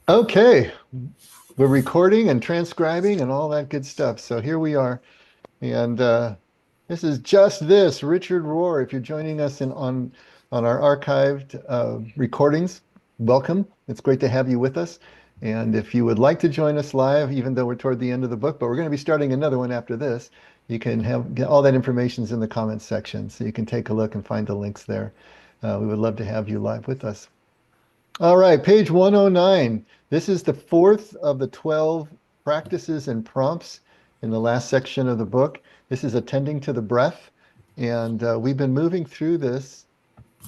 Okay, we're recording and transcribing and all that good stuff. So here we are. And this is just this, Richard Rohr. If you're joining us on our archived recordings, welcome. It's great to have you with us. And if you would like to join us live, even though we're toward the end of the book, but we're going to be starting another one after this, you can get all that information's in the comments section. So you can take a look and find the links there. We would love to have you live with us. All right, page 109. This is the fourth of the 12 practices and prompts in the last section of the book. This is attending to the breath. And we've been moving through this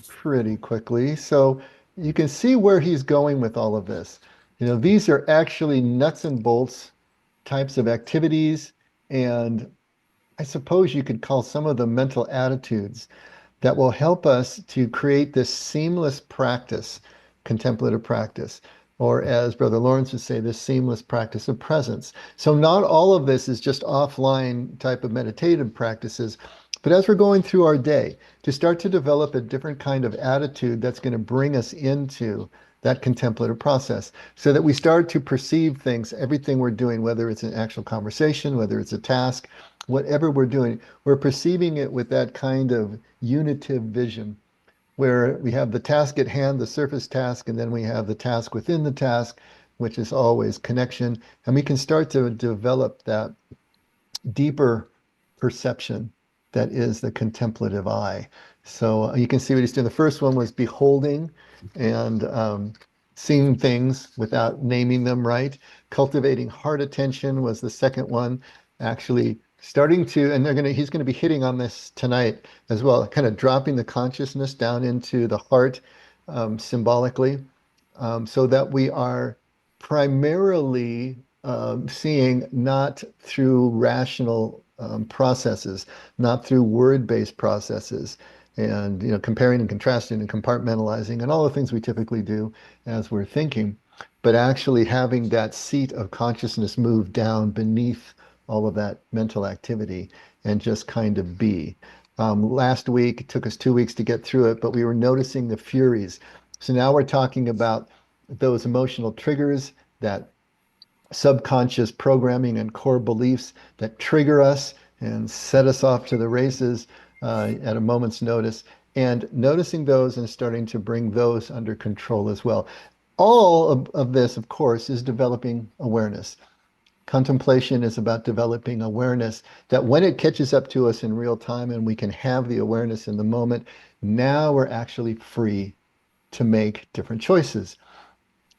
pretty quickly. So you can see where he's going with all of this. These are actually nuts and bolts types of activities. And I suppose you could call some of them mental attitudes that will help us to create this seamless practice, contemplative practice, or as Brother Lawrence would say, this seamless practice of presence. So not all of this is just offline type of meditative practices, but as we're going through our day, to start to develop a different kind of attitude that's going to bring us into that contemplative process so that we start to perceive things, everything we're doing, whether it's an actual conversation, whether it's a task, whatever we're doing, we're perceiving it with that kind of unitive vision where we have the task at hand, the surface task, and then we have the task within the task, which is always connection. And we can start to develop that deeper perception that is the contemplative eye. So you can see what he's doing. The first one was beholding and seeing things without naming them, right? Cultivating heart attention was the second one. Actually starting to, and he's gonna be hitting on this tonight as well, kind of dropping the consciousness down into the heart symbolically, so that we are primarily seeing not through rational processes, not through word-based processes, and comparing and contrasting and compartmentalizing and all the things we typically do as we're thinking, but actually having that seat of consciousness move down beneath all of that mental activity and just kind of be. Last week, it took us 2 weeks to get through it, but we were noticing the furies. So now we're talking about those emotional triggers, that subconscious programming and core beliefs that trigger us and set us off to the races at a moment's notice, and noticing those and starting to bring those under control as well. All of this, of course, is developing awareness. Contemplation is about developing awareness that when it catches up to us in real time and we can have the awareness in the moment, now we're actually free to make different choices.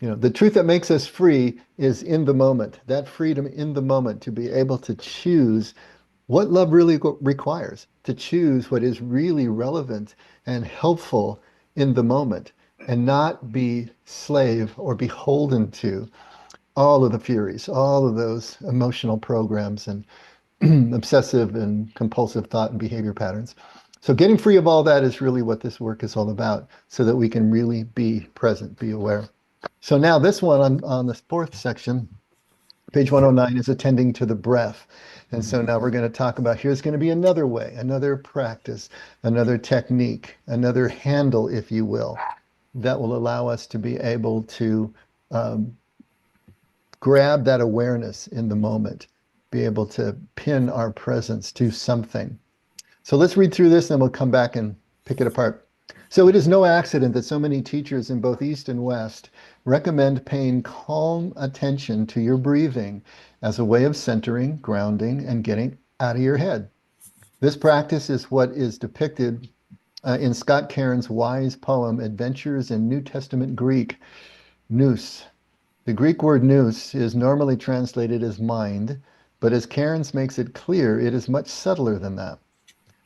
The truth that makes us free is in the moment, that freedom in the moment to be able to choose what love really requires, to choose what is really relevant and helpful in the moment, and not be slave or beholden to all of the furies, all of those emotional programs and obsessive and compulsive thought and behavior patterns. So getting free of all that is really what this work is all about, so that we can really be present, be aware. So now this one on this fourth section, page 109, is attending to the breath. And so now we're going to talk about, here's going to be another way, another practice, another technique, another handle, if you will, that will allow us to be able to um, grab that awareness in the moment, be able to pin our presence to something. So let's read through this and we'll come back and pick it apart. So it is no accident that so many teachers in both East and West recommend paying calm attention to your breathing as a way of centering, grounding, and getting out of your head. This practice is what is depicted in Scott Cairns' wise poem, Adventures in New Testament Greek, nous. The Greek word nous is normally translated as mind, but as Cairns makes it clear, it is much subtler than that.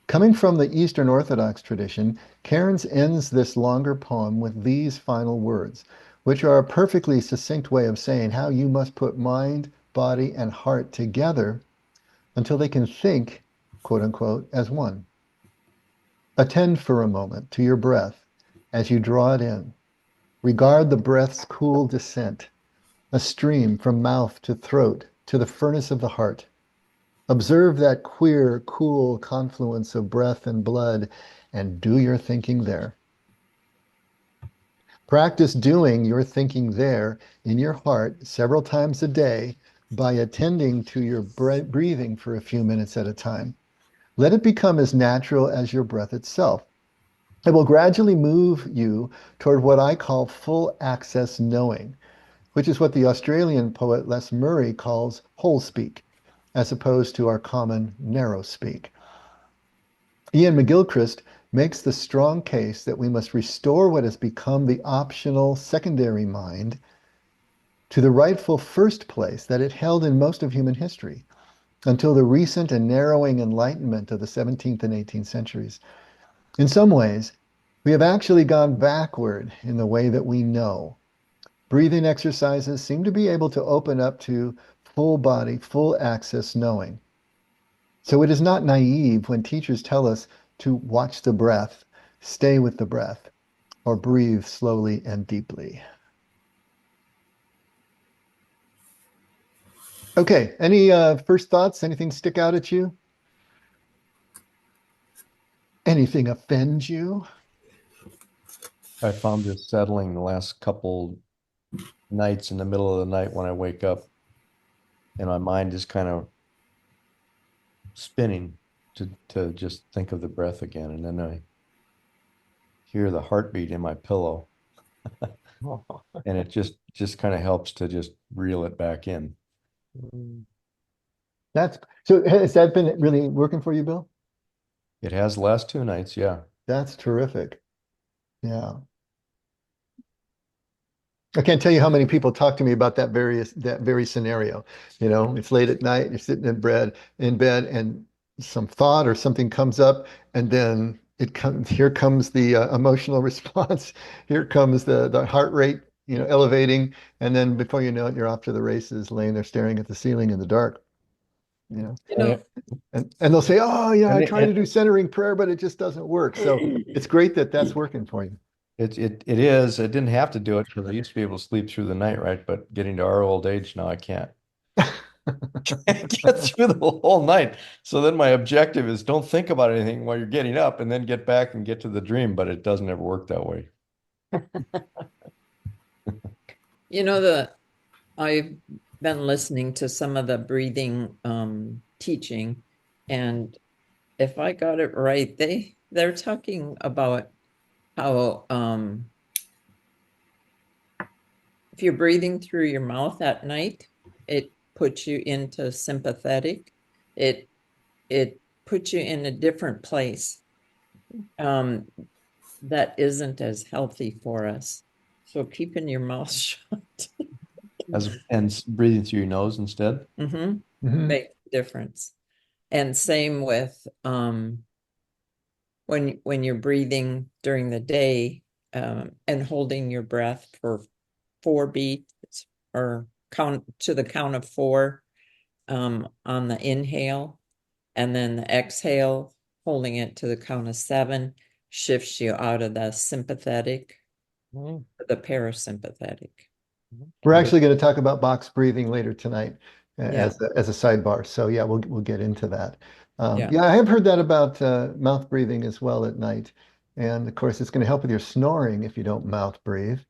Coming from the Eastern Orthodox tradition, Cairns ends this longer poem with these final words, which are a perfectly succinct way of saying how you must put mind, body, and heart together until they can think, quote unquote, as one. Attend for a moment to your breath as you draw it in. Regard the breath's cool descent, a stream from mouth to throat to the furnace of the heart. Observe that queer, cool confluence of breath and blood and do your thinking there. Practice doing your thinking there in your heart several times a day by attending to your breathing for a few minutes at a time. Let it become as natural as your breath itself. It will gradually move you toward what I call full access knowing, which is what the Australian poet Les Murray calls whole speak, as opposed to our common narrow speak. Ian McGilchrist makes the strong case that we must restore what has become the optional secondary mind to the rightful first place that it held in most of human history until the recent and narrowing enlightenment of the 17th and 18th centuries. In some ways, we have actually gone backward in the way that we know. Breathing exercises seem to be able to open up to full body, full access knowing. So it is not naive when teachers tell us to watch the breath, stay with the breath, or breathe slowly and deeply. Okay, any first thoughts? Anything stick out at you? Anything offend you? I found this settling the last couple nights in the middle of the night when I wake up and my mind is kind of spinning to just think of the breath again. And then I hear the heartbeat in my pillow and it just kind of helps to just reel it back in. That's so has that been really working for you, Bill? It has the last 2 nights, yeah. That's terrific. Yeah. I can't tell you how many people talk to me about that very scenario. You know, it's late at night, you're sitting in bed, and some thought or something comes up, and then it comes. Here comes the emotional response. Here comes the heart rate, elevating, and then before you know it, you're off to the races, laying there staring at the ceiling in the dark. You know, You And know, it, and they'll say, "Oh, yeah, and I it, try to do centering prayer, but it just doesn't work." So it's great that that's working for you. it is. I didn't have to do it because I used to be able to sleep through the night, right? But getting to our old age now, I can't. Get through the whole night. So then my objective is don't think about anything while you're getting up and then get back and get to the dream, but it doesn't ever work that way. the I've been listening to some of the breathing teaching, and if I got it right, they're talking about how if you're breathing through your mouth at night, it puts you into sympathetic. It it puts you in a different place um that isn't as healthy for us. So keeping your mouth shut. Breathing through your nose instead. Mm-hmm. Mhm. Make a difference. And same with when you're breathing during the day and holding your breath for 4 beats or count to the count of 4 on the inhale, and then the exhale, holding it to the count of 7, shifts you out of the sympathetic Mm. to the parasympathetic. We're Okay. actually going to talk about box breathing later tonight Yeah, as a sidebar. So yeah, we'll get into that. yeah, Yeah, I have heard that about mouth breathing as well at night, and of course, it's going to help with your snoring if you don't mouth breathe.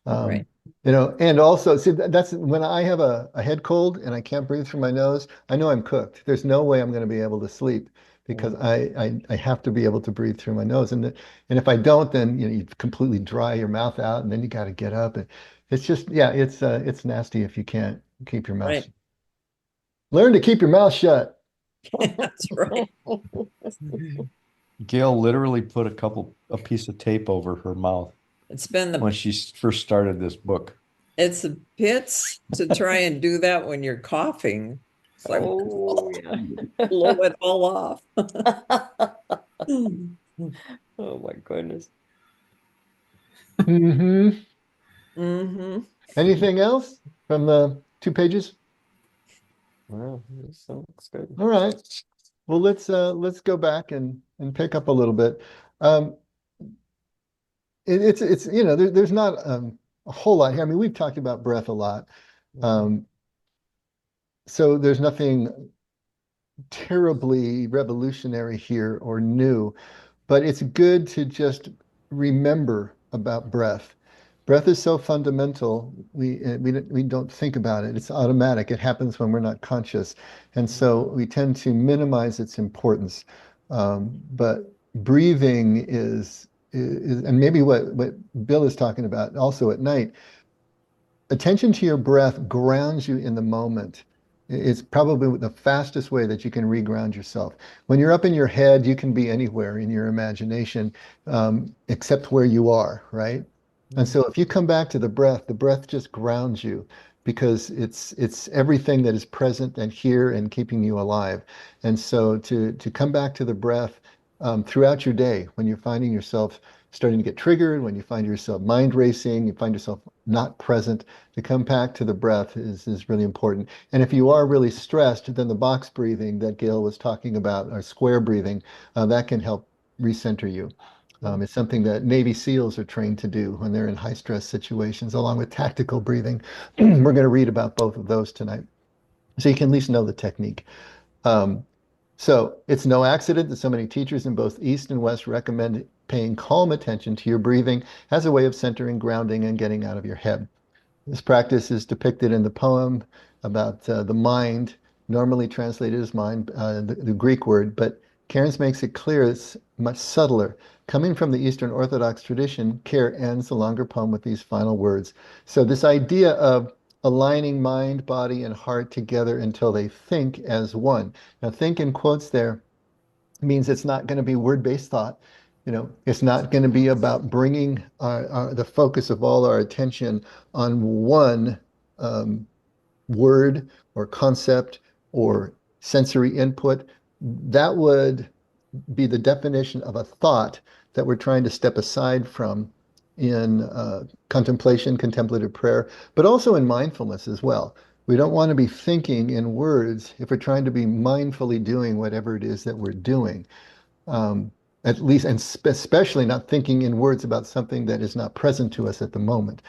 Um, right. and also, see, that's when I have a head cold and I can't breathe through my nose. I know I'm cooked. There's no way I'm going to be able to sleep because I have to be able to breathe through my nose, and if I don't, then you completely dry your mouth out, and then you got to get up. It's just, yeah, it's nasty if you can't keep your mouth. Right. Learn to keep your mouth shut. That's right. Gail literally put a piece of tape over her mouth It's been when the she first started this book. it's a pits to try and do that when you're coughing. It's like Oh, yeah. blow it all off. Oh my goodness. Hmm. Mm-hmm. Anything else from the 2 pages? Wow, this looks good. All right. Well, let's go back and pick up a little bit. Um, it's there's not a whole lot here. I mean, we've talked about breath a lot, Mhm. um, so there's nothing terribly revolutionary here or new, but it's good to just remember about breath. Breath is so fundamental, we don't think about it. It's automatic. It happens when we're not conscious. And so we tend to minimize its importance. But breathing is, and maybe what Bill is talking about also at night, attention to your breath grounds you in the moment. It's probably the fastest way that you can reground yourself. When you're up in your head, you can be anywhere in your imagination, except where you are, right? And so if you come back to the breath just grounds you because it's everything that is present and here and keeping you alive. And so to come back to the breath throughout your day, when you're finding yourself starting to get triggered, when you find yourself mind racing, you find yourself not present, to come back to the breath is really important. And if you are really stressed, then the box breathing that Gail was talking about, or square breathing, that can help recenter you. It's something that Navy SEALs are trained to do when they're in high stress situations, along with tactical breathing. We're going to read about both of those tonight. So you can at least know the technique. Um, so it's no accident that so many teachers in both East and West recommend paying calm attention to your breathing as a way of centering, grounding, and getting out of your head. This practice is depicted in the poem about the mind, normally translated as mind, the Greek word, but Cairns makes it clear it's much subtler. Coming from the Eastern Orthodox tradition, Care ends the longer poem with these final words. So this idea of aligning mind, body, and heart together until they think as one. Now, think in quotes there means it's not going to be word-based thought. It's not going to be about bringing the focus of all our attention on one um, word or concept or sensory input. That would be the definition of a thought that we're trying to step aside from in contemplation, contemplative prayer, but also in mindfulness as well. We don't want to be thinking in words if we're trying to be mindfully doing whatever it is that we're doing. Um, at least, and especially not thinking in words about something that is not present to us at the moment.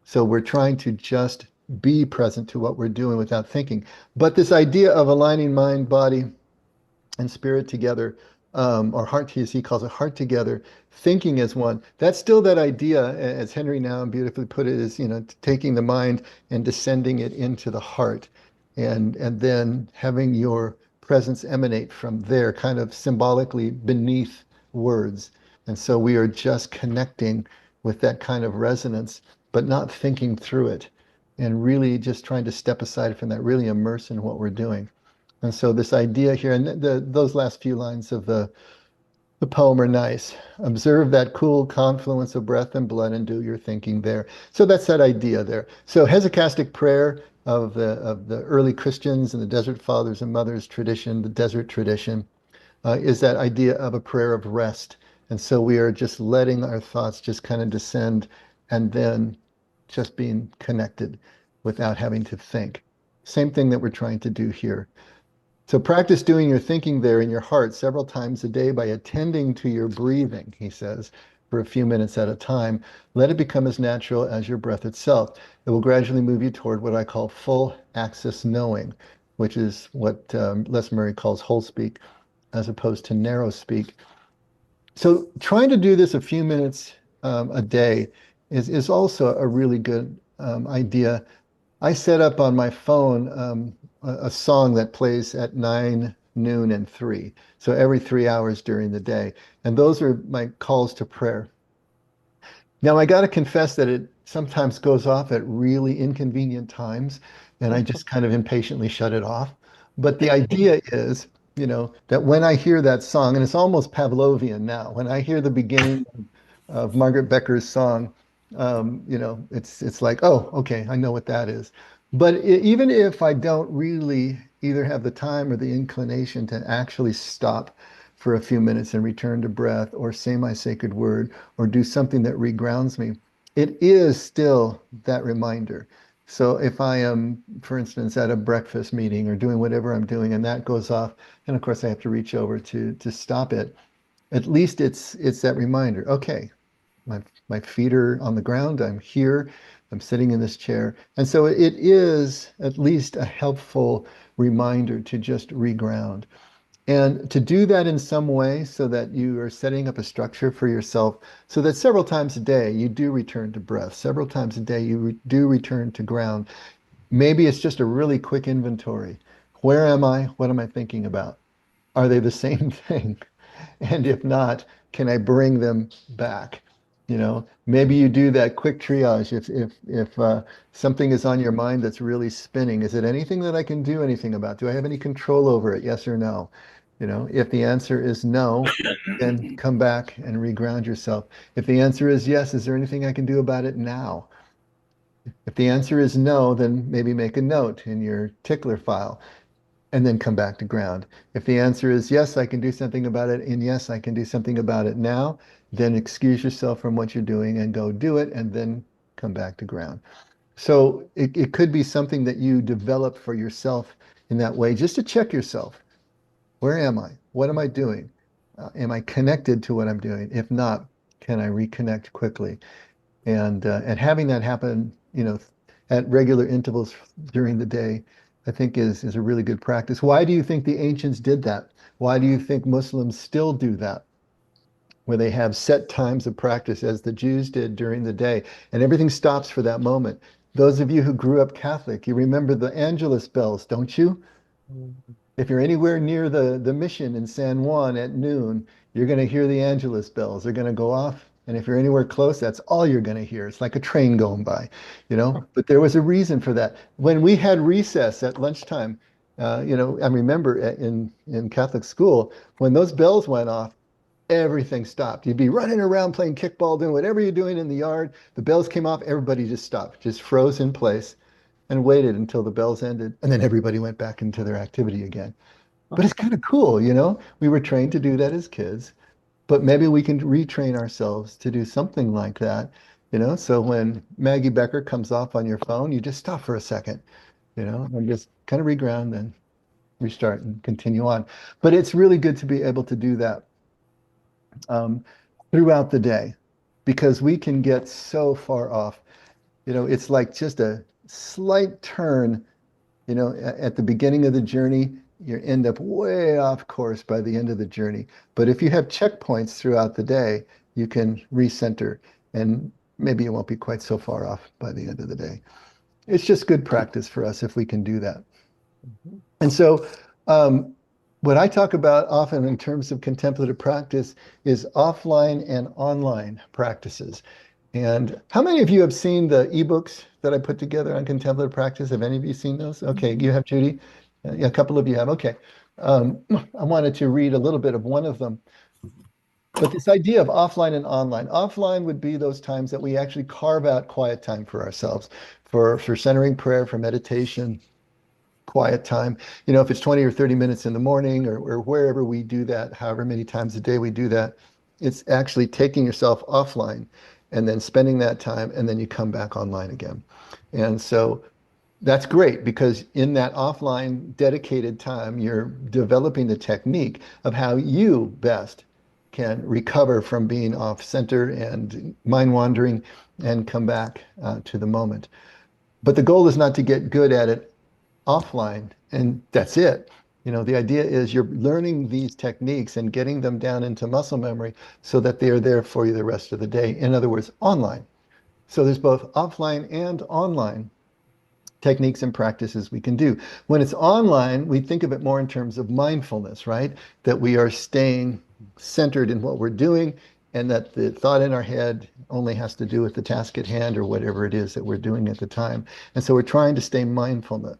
So we're trying to just be present to what we're doing without thinking. But this idea of aligning mind, body, and spirit together, or heart, as he calls it, heart together, thinking as one. That's still that idea, as Henry now beautifully put it, is taking the mind and descending it into the heart, and then having your presence emanate from there, kind of symbolically beneath words. And so we are just connecting with that kind of resonance, but not thinking through it, and really just trying to step aside from that, really immerse in what we're doing. And so this idea here, and those last few lines of the poem are nice. Observe that cool confluence of breath and blood and do your thinking there. So that's that idea there. So hesychastic prayer of the early Christians and the Desert Fathers and Mothers tradition, the desert tradition, is that idea of a prayer of rest. And so we are just letting our thoughts just kind of descend and then just being connected without having to think. Same thing that we're trying to do here. So practice doing your thinking there in your heart several times a day by attending to your breathing, he says, for a few minutes at a time. Let it become as natural as your breath itself. It will gradually move you toward what I call full access knowing, which is what Les Murray calls whole speak, as opposed to narrow speak. So trying to do this a few minutes a day is also a really good idea. I set up on my phone a song that plays at 9, noon, and 3. So every 3 hours during the day. And those are my calls to prayer. Now, I got to confess that it sometimes goes off at really inconvenient times, and I just kind of impatiently shut it off. But the idea is, that when I hear that song, and it's almost Pavlovian now, when I hear the beginning of Margaret Becker's song, it's like, oh, okay, I know what that is. But even if I don't really either have the time or the inclination to actually stop for a few minutes and return to breath or say my sacred word or do something that regrounds me, it is still that reminder. So if I am, for instance, at a breakfast meeting or doing whatever I'm doing and that goes off, and of course I have to reach over to stop it, at least it's that reminder. Okay, my feet are on the ground. I'm here. I'm sitting in this chair. And so it is at least a helpful reminder to just reground. And to do that in some way so that you are setting up a structure for yourself so that several times a day you do return to breath, several times a day you do return to ground. Maybe it's just a really quick inventory. Where am I? What am I thinking about? Are they the same thing? And if not, can I bring them back? Maybe you do that quick triage. If something is on your mind that's really spinning, is it anything that I can do anything about? Do I have any control over it? Yes or no? If the answer is no, then come back and reground yourself. If the answer is yes, is there anything I can do about it now? If the answer is no, then maybe make a note in your tickler file and then come back to ground. If the answer is yes, I can do something about it, and yes, I can do something about it now, then excuse yourself from what you're doing and go do it, and then come back to ground. So it could be something that you develop for yourself in that way, just to check yourself. Where am I? What am I doing? Am I connected to what I'm doing? If not, can I reconnect quickly? And having that happen, at regular intervals during the day, I think is a really good practice. Why do you think the ancients did that? Why do you think Muslims still do that, where they have set times of practice as the Jews did during the day, and everything stops for that moment? Those of you who grew up Catholic, you remember the Angelus bells, don't you? If you're anywhere near the mission in San Juan at noon, you're going to hear the Angelus bells. They're going to go off. And if you're anywhere close, that's all you're going to hear. It's like a train going by. But there was a reason for that. When we had recess at lunchtime, I remember in Catholic school, when those bells went off, everything stopped. You'd be running around playing kickball, doing whatever you're doing in the yard. The bells came off, everybody just stopped, just froze in place and waited until the bells ended. And then everybody went back into their activity again. But it's kind of cool. We were trained to do that as kids, but maybe we can retrain ourselves to do something like that. So when Maggie Becker comes off on your phone, you just stop for a second, and just kind of reground and restart and continue on. But it's really good to be able to do that um, throughout the day because we can get so far off. It's like just a slight turn at the beginning of the journey, you end up way off course by the end of the journey. But if you have checkpoints throughout the day, you can recenter and maybe you won't be quite so far off by the end of the day. It's just good practice for us if we can do that. And so, what I talk about often in terms of contemplative practice is offline and online practices. And how many of you have seen the ebooks that I put together on contemplative practice? Have any of you seen those? Okay, you have, Judy? Yeah, a couple of you have. Okay. I wanted to read a little bit of one of them. But this idea of offline and online. Offline would be those times that we actually carve out quiet time for ourselves, for centering prayer, for meditation, quiet time. If it's 20 or 30 minutes in the morning or wherever we do that, however many times a day we do that, it's actually taking yourself offline and then spending that time and then you come back online again. And so that's great because in that offline dedicated time, you're developing the technique of how you best can recover from being off center and mind wandering and come back to the moment. But the goal is not to get good at it offline and that's it. The idea is you're learning these techniques and getting them down into muscle memory so that they are there for you the rest of the day. In other words, online. So there's both offline and online techniques and practices we can do. When it's online, we think of it more in terms of mindfulness, right? That we are staying centered in what we're doing and that the thought in our head only has to do with the task at hand or whatever it is that we're doing at the time. And so we're trying to stay mindful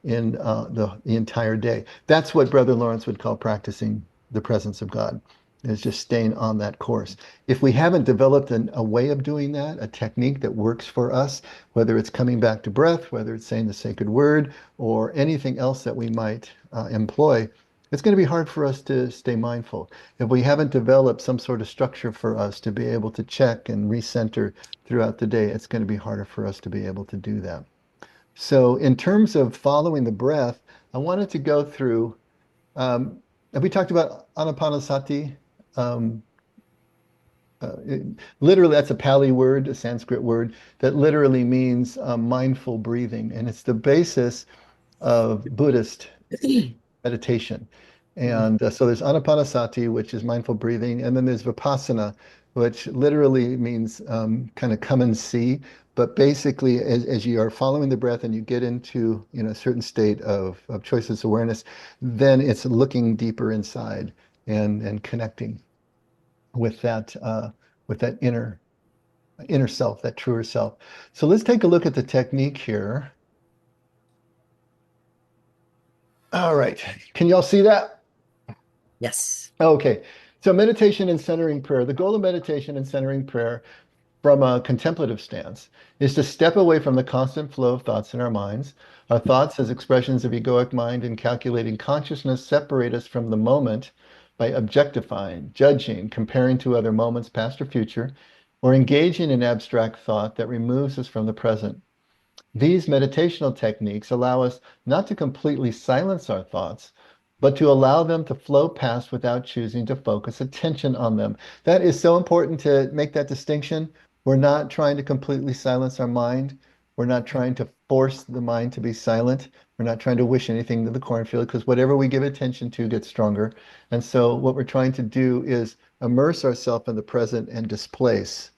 in the entire day. That's what Brother Lawrence would call practicing the presence of God, is just staying on that course. If we haven't developed a way of doing that, a technique that works for us, whether it's coming back to breath, whether it's saying the sacred word, or anything else that we might employ, it's going to be hard for us to stay mindful. If we haven't developed some sort of structure for us to be able to check and recenter throughout the day, it's going to be harder for us to be able to do that. So in terms of following the breath, I wanted to go through, have we talked about anapanasati? Um, Literally, that's a Pali word, a Sanskrit word that literally means mindful breathing, and it's the basis of Buddhist meditation. And so there's anapanasati, which is mindful breathing, and then there's vipassana, which literally means kind of come and see. But basically, as you are following the breath and you get into a certain state of choiceless awareness, then it's looking deeper inside and connecting with that inner self, that truer self. So let's take a look at the technique here. All right, can y'all see that? Yes. Okay, so meditation and centering prayer. The goal of meditation and centering prayer from a contemplative stance is to step away from the constant flow of thoughts in our minds. Our thoughts, as expressions of egoic mind and calculating consciousness, separate us from the moment by objectifying, judging, comparing to other moments, past or future, or engaging in abstract thought that removes us from the present. These meditational techniques allow us not to completely silence our thoughts, but to allow them to flow past without choosing to focus attention on them. That is so important to make that distinction. We're not trying to completely silence our mind. We're not trying to force the mind to be silent. We're not trying to wish anything to the cornfield because whatever we give attention to gets stronger. And so what we're trying to do is immerse ourselves in the present and displace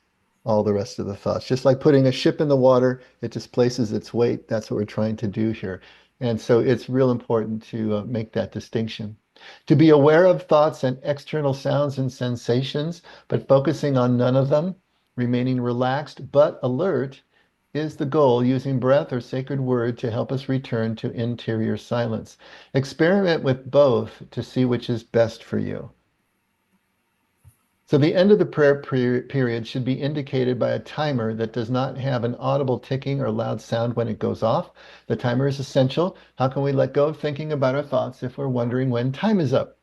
all the rest of the thoughts. Just like putting a ship in the water, it displaces its weight. That's what we're trying to do here. And so it's real important to make that distinction. To be aware of thoughts and external sounds and sensations, but focusing on none of them, remaining relaxed but alert, is the goal, using breath or sacred word to help us return to interior silence. Experiment with both to see which is best for you. So the end of the prayer period should be indicated by a timer that does not have an audible ticking or loud sound when it goes off. The timer is essential. How can we let go of thinking about our thoughts if we're wondering when time is up?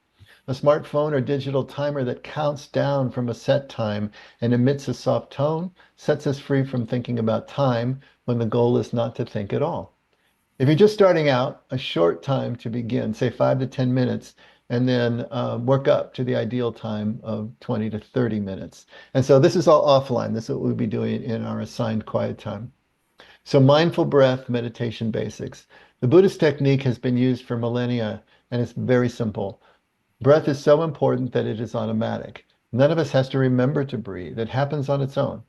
A smartphone or digital timer that counts down from a set time and emits a soft tone sets us free from thinking about time when the goal is not to think at all. If you're just starting out, a short time to begin, say 5 to 10 minutes, and then work up to the ideal time of 20 to 30 minutes. And so this is all offline. This is what we'll be doing in our assigned quiet time. So mindful breath meditation basics. The Buddhist technique has been used for millennia, and it's very simple. Breath is so important that it is automatic. None of us has to remember to breathe. It happens on its own.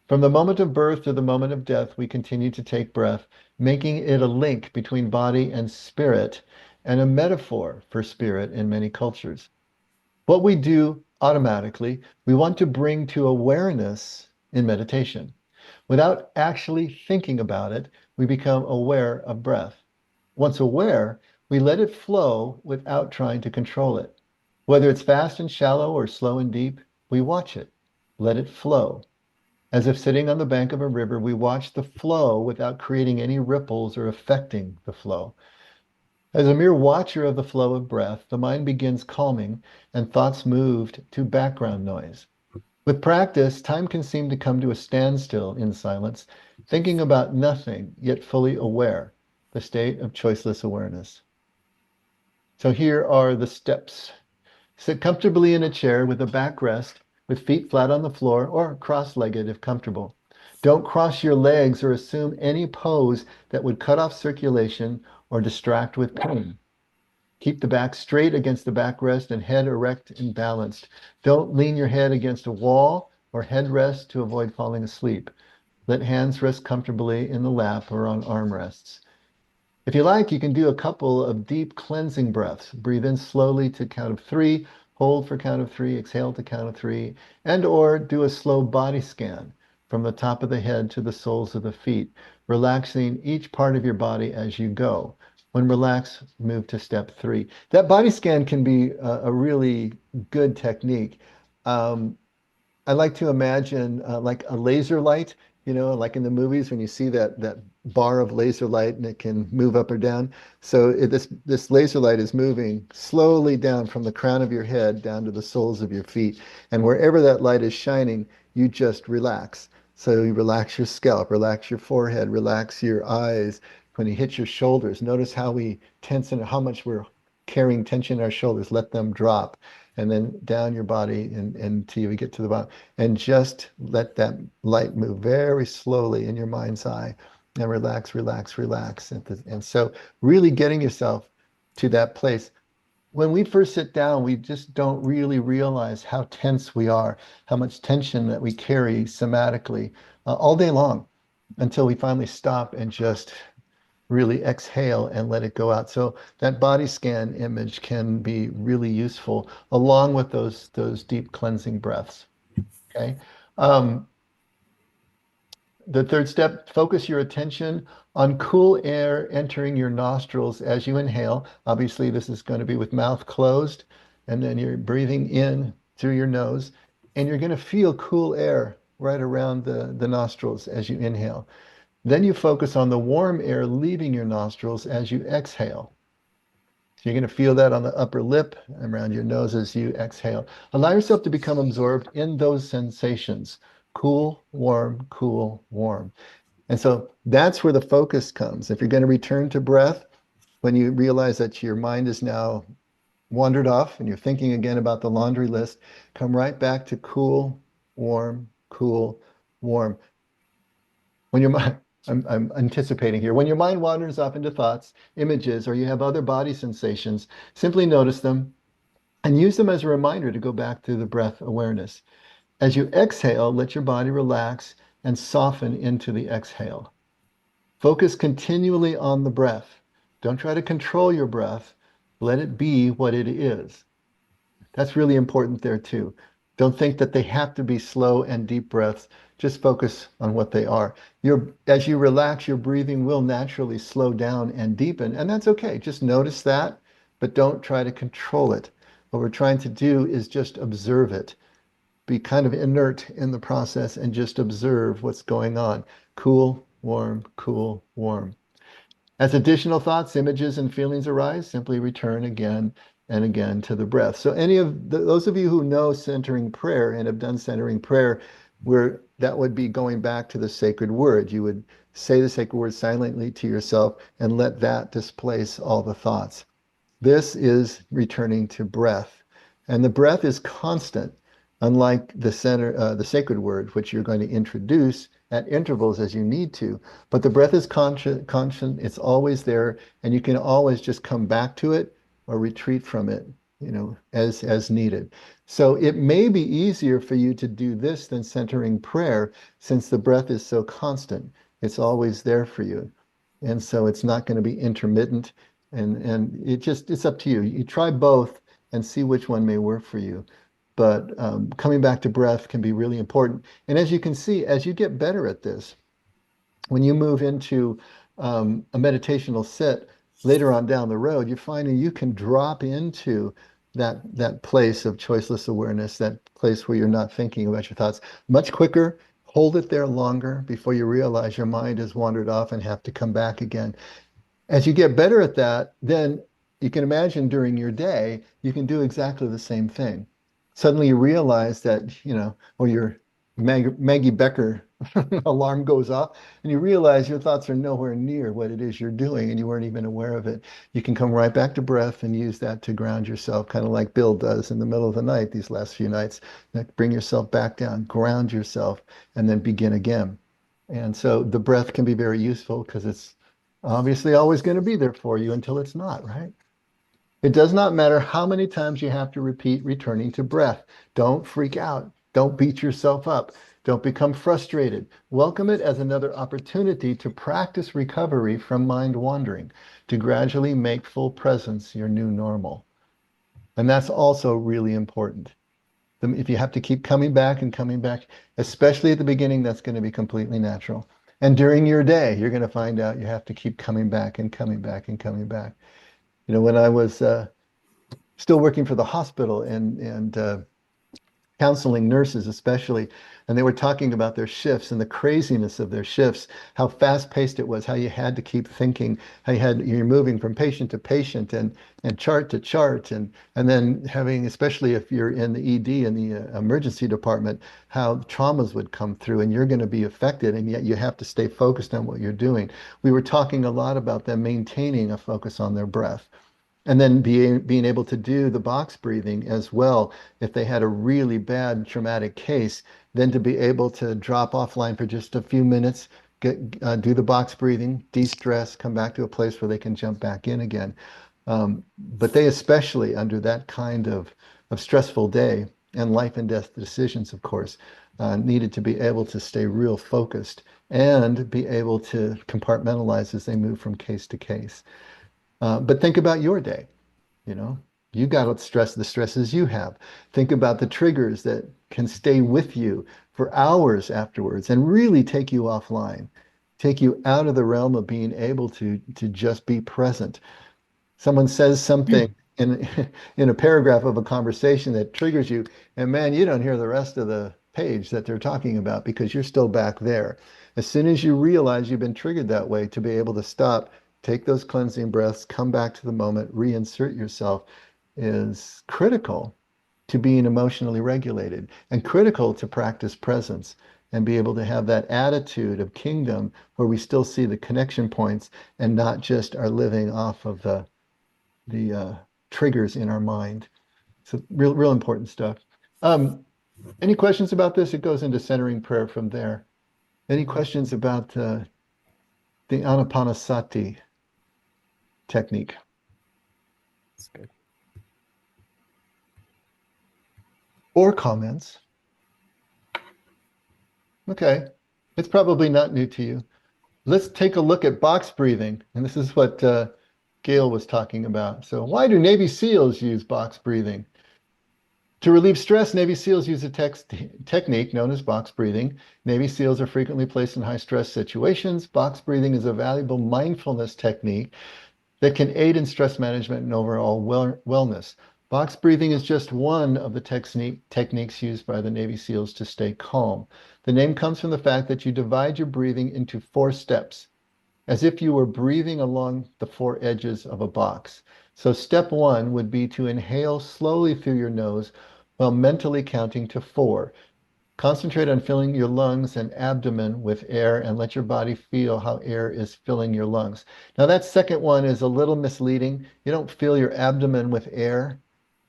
From the moment of birth to the moment of death, we continue to take breath, making it a link between body and spirit and a metaphor for spirit in many cultures. What we do automatically, we want to bring to awareness in meditation. Without actually thinking about it, we become aware of breath. Once aware, we let it flow without trying to control it. Whether it's fast and shallow or slow and deep, we watch it, let it flow. As if sitting on the bank of a river, we watch the flow without creating any ripples or affecting the flow. As a mere watcher of the flow of breath, the mind begins calming and thoughts moved to background noise. With practice, time can seem to come to a standstill in silence, thinking about nothing, yet fully aware, the state of choiceless awareness. So here are the steps. Sit comfortably in a chair with a backrest, with feet flat on the floor or cross-legged if comfortable. Don't cross your legs or assume any pose that would cut off circulation or distract with pain. Keep the back straight against the backrest and head erect and balanced. Don't lean your head against a wall or headrest to avoid falling asleep. Let hands rest comfortably in the lap or on armrests. If you like, you can do a couple of deep cleansing breaths. Breathe in slowly to count of 3, hold for count of 3, exhale to count of 3, and or do a slow body scan from the top of the head to the soles of the feet, relaxing each part of your body as you go. When relaxed, move to step 3. That body scan can be a really good technique. I like to imagine like a laser light, like in the movies when you see that bar of laser light and it can move up or down. So this laser light is moving slowly down from the crown of your head down to the soles of your feet. And wherever that light is shining, you just relax. So you relax your scalp, relax your forehead, relax your eyes. When you hit your shoulders, notice how we tense and how much we're carrying tension in our shoulders. Let them drop. And then down your body until you get to the bottom. And just let that light move very slowly in your mind's eye and relax, relax, relax. And so really getting yourself to that place. when we first sit down, we just don't really realize how tense we are, how much tension that we carry somatically all day long until we finally stop and just really exhale and let it go out. So that body scan image can be really useful along with those deep cleansing breaths. Okay. Um, the third step, focus your attention on cool air entering your nostrils as you inhale. Obviously, this is going to be with mouth closed, and then you're breathing in through your nose, and you're going to feel cool air right around the nostrils as you inhale. Then you focus on the warm air leaving your nostrils as you exhale. So you're going to feel that on the upper lip and around your nose as you exhale. Allow yourself to become absorbed in those sensations. Cool, warm, cool, warm. And so that's where the focus comes. If you're going to return to breath, when you realize that your mind is now wandered off and you're thinking again about the laundry list, come right back to cool, warm, cool, warm. When your mind, I'm anticipating here. When your mind wanders off into thoughts, images, or you have other body sensations, simply notice them and use them as a reminder to go back to the breath awareness. As you exhale, let your body relax and soften into the exhale. Focus continually on the breath. Don't try to control your breath. Let it be what it is. That's really important there too. Don't think that they have to be slow and deep breaths. Just focus on what they are. As you relax, your breathing will naturally slow down and deepen, and that's okay. Just notice that, but don't try to control it. What we're trying to do is just observe it. Be kind of inert in the process and just observe what's going on. Cool, warm, cool, warm. As additional thoughts, images, and feelings arise, simply return again and again to the breath. So any of those of you who know centering prayer and have done centering prayer, where that would be going back to the sacred word. You would say the sacred word silently to yourself and let that displace all the thoughts. This is returning to breath. And the breath is constant, unlike the sacred word, which you're going to introduce at intervals as you need to. But the breath is constant, it's always there, and you can always just come back to it or retreat from it, as needed. So it may be easier for you to do this than centering prayer, since the breath is so constant. It's always there for you. And so it's not going to be intermittent. And it's up to you. You try both and see which one may work for you. But coming back to breath can be really important. And as you can see, as you get better at this, when you move into a meditational sit later on down the road, you're finding you can drop into that place of choiceless awareness, that place where you're not thinking about your thoughts much quicker. Hold it there longer before you realize your mind has wandered off and have to come back again. As you get better at that, then you can imagine during your day, you can do exactly the same thing. Suddenly you realize that, or your Maggie Becker alarm goes off, and you realize your thoughts are nowhere near what it is you're doing, and you weren't even aware of it. You can come right back to breath and use that to ground yourself, kind of like Bill does in the middle of the night these last few nights. Bring yourself back down, ground yourself, and then begin again. And so the breath can be very useful because it's obviously always going to be there for you until it's not, right? It does not matter how many times you have to repeat returning to breath. Don't freak out. Don't beat yourself up. Don't become frustrated. Welcome it as another opportunity to practice recovery from mind wandering, to gradually make full presence your new normal. And that's also really important. If you have to keep coming back and coming back, especially at the beginning, that's going to be completely natural. And during your day, you're going to find out you have to keep coming back and coming back and coming back. When I was still working for the hospital and counseling nurses especially, and they were talking about their shifts and the craziness of their shifts, how fast-paced it was, how you had to keep thinking, how you're moving from patient to patient and chart to chart, and then having, especially if you're in the ED in the emergency department, how traumas would come through and you're going to be affected, and yet you have to stay focused on what you're doing. We were talking a lot about them maintaining a focus on their breath. And then being able to do the box breathing as well, if they had a really bad traumatic case, then to be able to drop offline for just a few minutes, do the box breathing, de-stress, come back to a place where they can jump back in again. But they especially under that kind of stressful day and life and death decisions, of course, needed to be able to stay real focused and be able to compartmentalize as they move from case to case. But think about your day, you know, you got the stresses you have. Think about the triggers that can stay with you for hours afterwards and really take you offline, take you out of the realm of being able to just be present. Someone says something in in a paragraph of a conversation that triggers you, and man, you don't hear the rest of the page that they're talking about because you're still back there. As soon as you realize you've been triggered that way, to be able to stop, take those cleansing breaths, come back to the moment, reinsert yourself is critical to being emotionally regulated and critical to practice presence and be able to have that attitude of kingdom where we still see the connection points and not just are living off of the triggers in our mind. So real important stuff. Um, any questions about this? It goes into centering prayer from there. Any questions about the Anapanasati technique? That's good. Or comments? Okay, it's probably not new to you. Let's take a look at box breathing. And this is what Gail was talking about. So why do Navy SEALs use box breathing? To relieve stress, Navy SEALs use a technique known as box breathing. Navy SEALs are frequently placed in high stress situations. Box breathing is a valuable mindfulness technique that can aid in stress management and overall wellness. Box breathing is just one of the techniques used by the Navy SEALs to stay calm. The name comes from the fact that you divide your breathing into 4 steps, as if you were breathing along the 4 edges of a box. So step 1 would be to inhale slowly through your nose while mentally counting to 4. Concentrate on filling your lungs and abdomen with air and let your body feel how air is filling your lungs. Now, that second one is a little misleading. You don't fill your abdomen with air.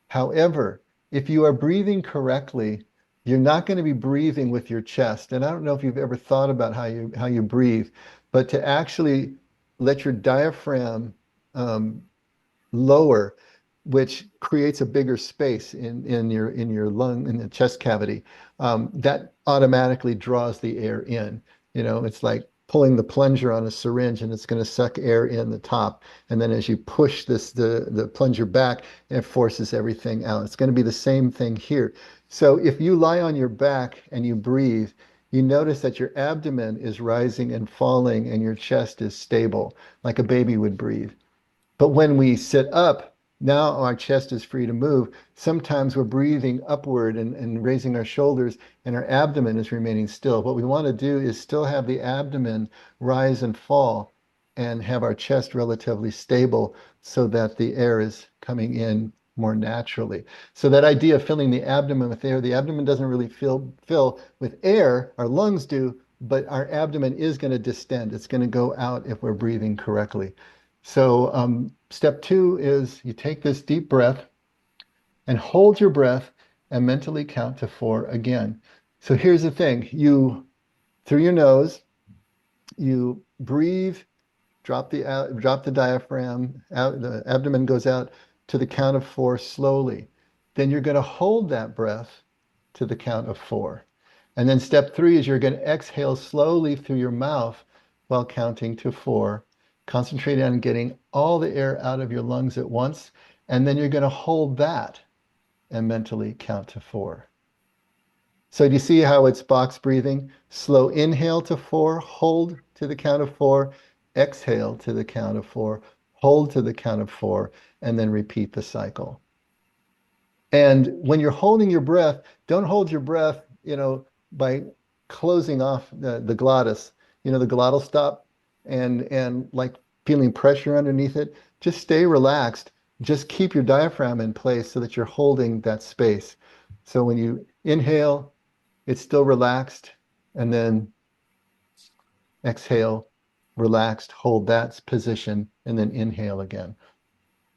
However, if you are breathing correctly, you're not going to be breathing with your chest. And I don't know if you've ever thought about how you breathe, but to actually let your diaphragm lower, which creates a bigger space in your lung, in the chest cavity, that automatically draws the air in. It's like pulling the plunger on a syringe and it's going to suck air in the top. And then as you push the plunger back, it forces everything out. It's going to be the same thing here. So if you lie on your back and you breathe, you notice that your abdomen is rising and falling and your chest is stable, like a baby would breathe. But when we sit up, now our chest is free to move. Sometimes we're breathing upward and raising our shoulders, and our abdomen is remaining still. What we want to do is still have the abdomen rise and fall and have our chest relatively stable so that the air is coming in more naturally. So that idea of filling the abdomen with air, the abdomen doesn't really fill with air, our lungs do, but our abdomen is going to distend. It's going to go out if we're breathing correctly. So step 2 is you take this deep breath and hold your breath and mentally count to 4 again. So here's the thing. Through your nose, you breathe, drop the diaphragm, the abdomen goes out to the count of 4 slowly. Then you're going to hold that breath to the count of 4. And then step 3 is you're going to exhale slowly through your mouth while counting to 4. Concentrate on getting all the air out of your lungs at once, and then you're going to hold that and mentally count to 4. So do you see how it's box breathing? Slow inhale to 4, hold to the count of 4, exhale to the count of 4, hold to the count of 4, and then repeat the cycle. And when you're holding your breath, don't hold your breath, by closing off the glottis, the glottal stop, and like feeling pressure underneath it. Just stay relaxed. Just keep your diaphragm in place so that you're holding that space. So when you inhale, it's still relaxed, and then exhale, relaxed, hold that position, and then inhale again,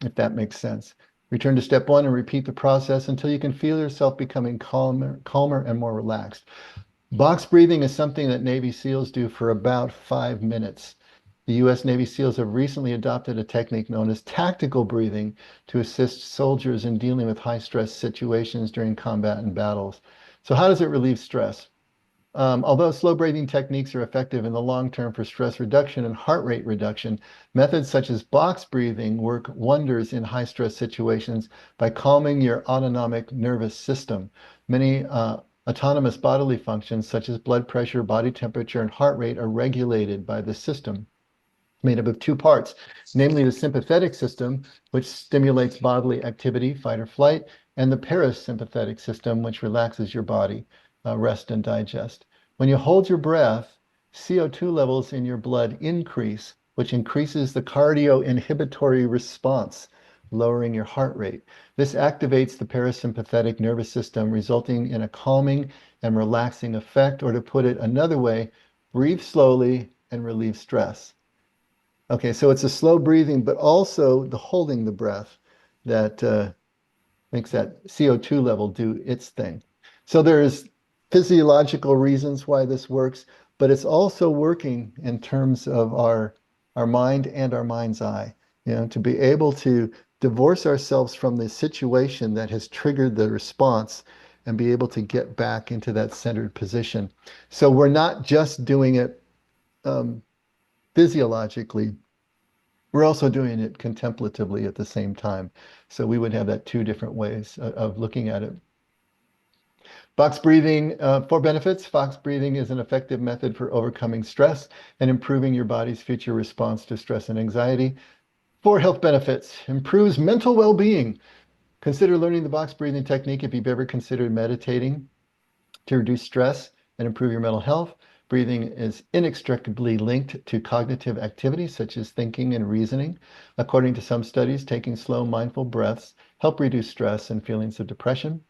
if that makes sense. Return to step 1 and repeat the process until you can feel yourself becoming calmer and more relaxed. Box breathing is something that Navy SEALs do for about 5 minutes. The U.S. Navy SEALs have recently adopted a technique known as tactical breathing to assist soldiers in dealing with high-stress situations during combat and battles. So how does it relieve stress? Although slow breathing techniques are effective in the long term for stress reduction and heart rate reduction, methods such as box breathing work wonders in high stress situations by calming your autonomic nervous system. Many autonomous bodily functions, such as blood pressure, body temperature, and heart rate, are regulated by the system, made up of two parts, namely the sympathetic system, which stimulates bodily activity, fight or flight, and the parasympathetic system, which relaxes your body, rest and digest. When you hold your breath, CO2 levels in your blood increase, which increases the cardio-inhibitory response, lowering your heart rate. This activates the parasympathetic nervous system, resulting in a calming and relaxing effect, or to put it another way, breathe slowly and relieve stress. Okay, so it's a slow breathing, but also the holding the breath that makes that CO2 level do its thing. So there's physiological reasons why this works, but it's also working in terms of our mind and our mind's eye, to be able to divorce ourselves from the situation that has triggered the response and be able to get back into that centered position. So we're not just doing it physiologically, we're also doing it contemplatively at the same time. So we would have that two different ways of looking at it. Box breathing, for benefits, box breathing is an effective method for overcoming stress and improving your body's future response to stress and anxiety. For health benefits, improves mental well-being. Consider learning the box breathing technique if you've ever considered meditating to reduce stress and improve your mental health. Breathing is inextricably linked to cognitive activities such as thinking and reasoning. According to some studies, taking slow, mindful breaths help reduce stress and feelings of depression.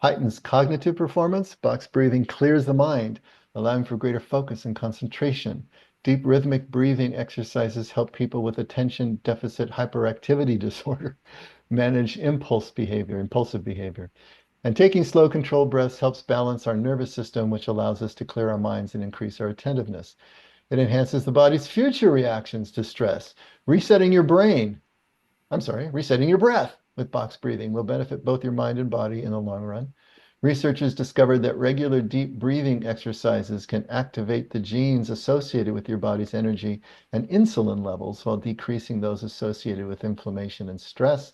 Heightens cognitive performance. Box breathing clears the mind, allowing for greater focus and concentration. Deep rhythmic breathing exercises help people with attention deficit hyperactivity disorder manage impulsive behavior. And taking slow, controlled breaths helps balance our nervous system, which allows us to clear our minds and increase our attentiveness. It enhances the body's future reactions to stress. Resetting your breath with box breathing will benefit both your mind and body in the long run. Researchers discovered that regular deep breathing exercises can activate the genes associated with your body's energy and insulin levels while decreasing those associated with inflammation and stress,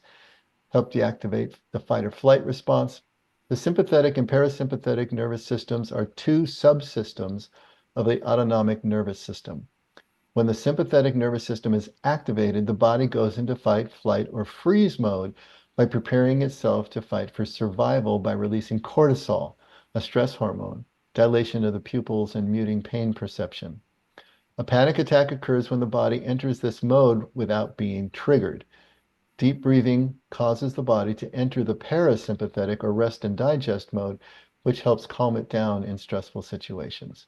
help deactivate the fight or flight response. The sympathetic and parasympathetic nervous systems are two subsystems of the autonomic nervous system. When the sympathetic nervous system is activated, the body goes into fight, flight, or freeze mode by preparing itself to fight for survival by releasing cortisol, a stress hormone, dilation of the pupils, and muting pain perception. A panic attack occurs when the body enters this mode without being triggered. Deep breathing causes the body to enter the parasympathetic or rest and digest mode, which helps calm it down in stressful situations.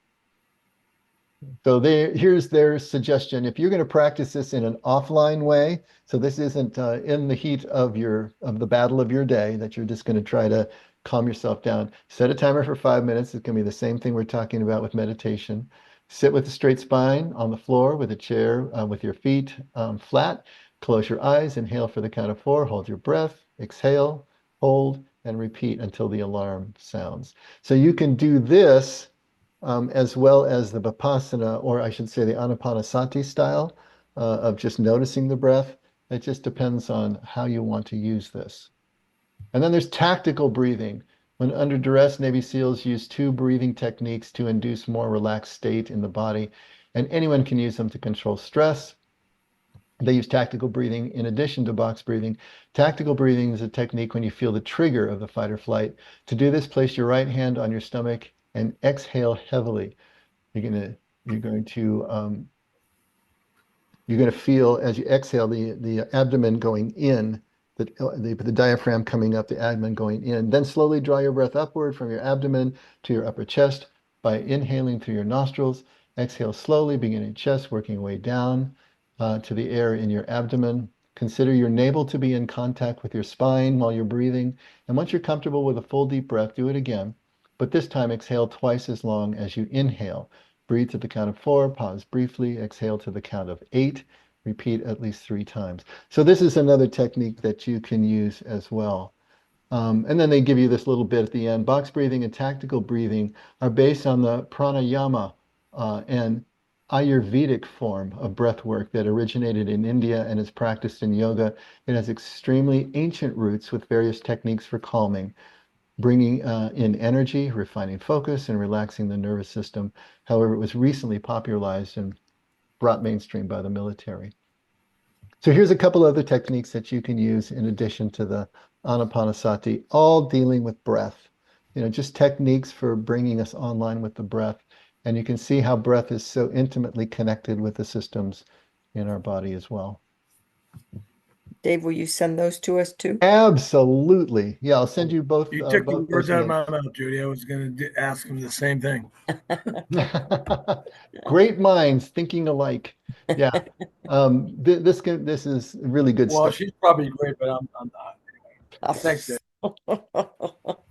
So here's their suggestion. If you're going to practice this in an offline way, so this isn't in the heat of the battle of your day that you're just going to try to calm yourself down. Set a timer for 5 minutes. It's going to be the same thing we're talking about with meditation. Sit with a straight spine on the floor with a chair with your feet flat. Close your eyes. Inhale for the count of 4. Hold your breath. Exhale, hold, and repeat until the alarm sounds. So you can do this as well as the Vipassana, or I should say the Anapanasati style of just noticing the breath. It just depends on how you want to use this. And then there's tactical breathing. When under duress, Navy SEALs use 2 breathing techniques to induce more relaxed state in the body, and anyone can use them to control stress. They use tactical breathing in addition to box breathing. Tactical breathing is a technique when you feel the trigger of the fight or flight. To do this, place your right hand on your stomach and exhale heavily. You're going to feel as you exhale the abdomen going in, the diaphragm coming up, the abdomen going in. Then slowly draw your breath upward from your abdomen to your upper chest by inhaling through your nostrils. Exhale slowly, beginning chest, working your way down to the air in your abdomen. Consider your navel to be in contact with your spine while you're breathing. And once you're comfortable with a full deep breath, do it again. But this time exhale twice as long as you inhale. Breathe to the count of 4, pause briefly, exhale to the count of 8, repeat at least 3 times. So this is another technique that you can use as well. And then they give you this little bit at the end. Box breathing and tactical breathing are based on the pranayama and Ayurvedic form of breath work that originated in India and is practiced in yoga. It has extremely ancient roots with various techniques for calming, bringing in energy, refining focus, and relaxing the nervous system. However, it was recently popularized and brought mainstream by the military. So here's a couple other techniques that you can use in addition to the Anapanasati, all dealing with breath. Just techniques for bringing us online with the breath. And you can see how breath is so intimately connected with the systems in our body as well. Dave, will you send those to us too? Absolutely. Yeah, I'll send you both. You took the Both words those out of links. my mouth, Judy. I was going to ask him the same thing. Great minds thinking alike. Yeah. This is really good Well, stuff. she's probably great, but I'm not. Thanks, Dave.